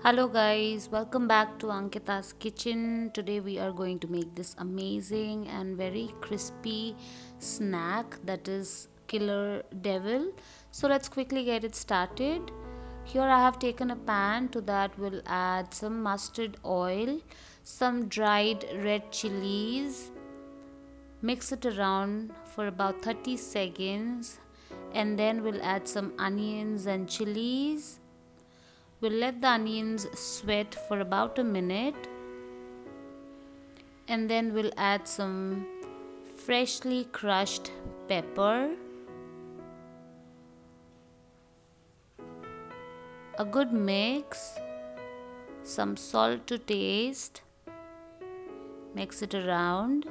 Hello guys, welcome back to Ankita's kitchen. Today we are going to make this amazing and very crispy snack that is killer devil. So let's quickly get it started. Here I have taken a pan. To that we'll add some mustard oil, some dried red chilies. Mix it around for about 30 seconds and then we'll add some onions and chilies. We'll let the onions sweat for about a minute and then we'll add some freshly crushed pepper, a good mix, some salt to taste, mix it around,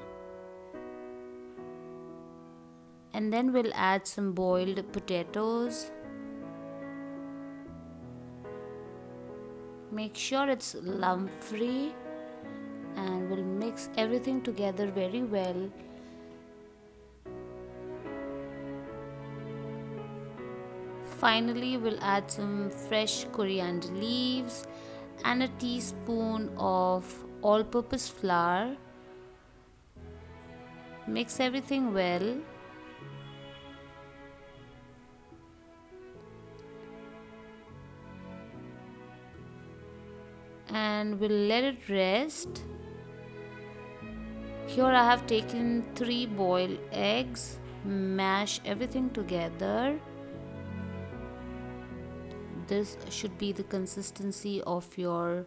and then we'll add some boiled potatoes. Make sure it's lump free and we'll mix everything together very well. Finally, we'll add some fresh coriander leaves and a teaspoon of all-purpose flour. Mix everything well. And we'll let it rest. Here I have taken 3 boiled eggs. Mash everything together. This should be the consistency of your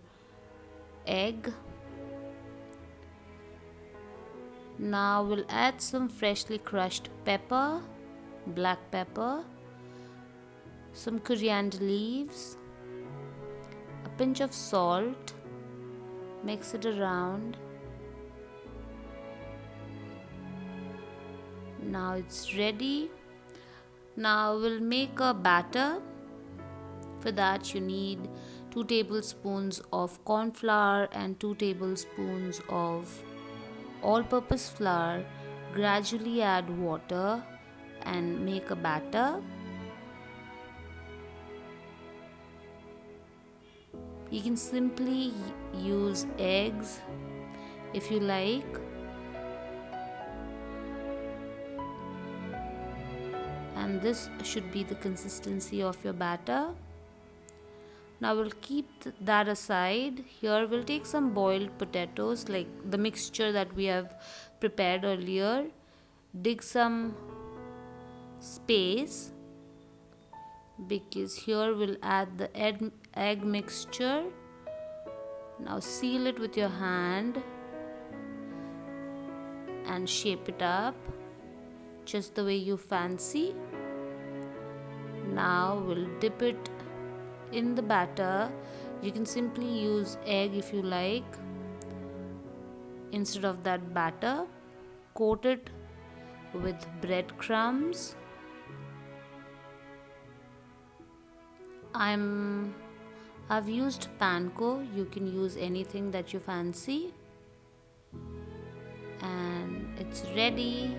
egg. Now we'll add some freshly crushed pepper, black pepper, some coriander leaves, a pinch of salt, mix it around. Now it's ready. Now we'll make a batter. For that you need 2 tablespoons of corn flour and 2 tablespoons of all-purpose flour. Gradually add water and make a batter. You can simply use eggs if you like. And this should be the consistency of your batter. Now we'll keep that aside. Here we'll take some boiled potatoes, like the mixture that we have prepared earlier. Dig some space because here we'll add the egg mixture. Now seal it with your hand and shape it up just the way you fancy. Now we'll dip it in the batter. You can simply use egg if you like instead of that batter. Coat it with breadcrumbs. I've used panko. You can use anything that you fancy. And it's ready.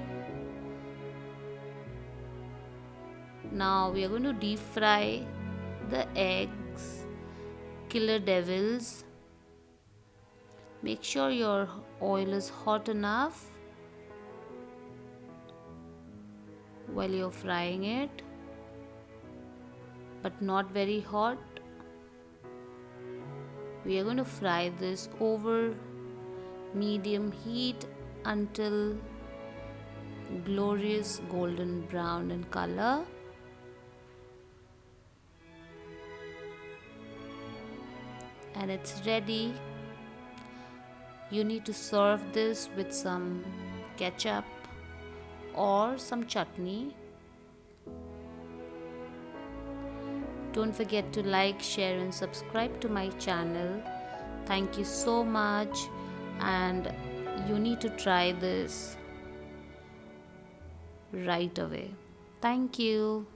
Now we are going to deep fry the eggs, killer devils. Make sure your oil is hot enough while you're frying it, but not very hot. We are going to fry this over medium heat until glorious golden brown in color. And it's ready. You need to serve this with some ketchup or some chutney. Don't forget to like, share and subscribe to my channel. Thank you so much, and you need to try this right away. Thank you.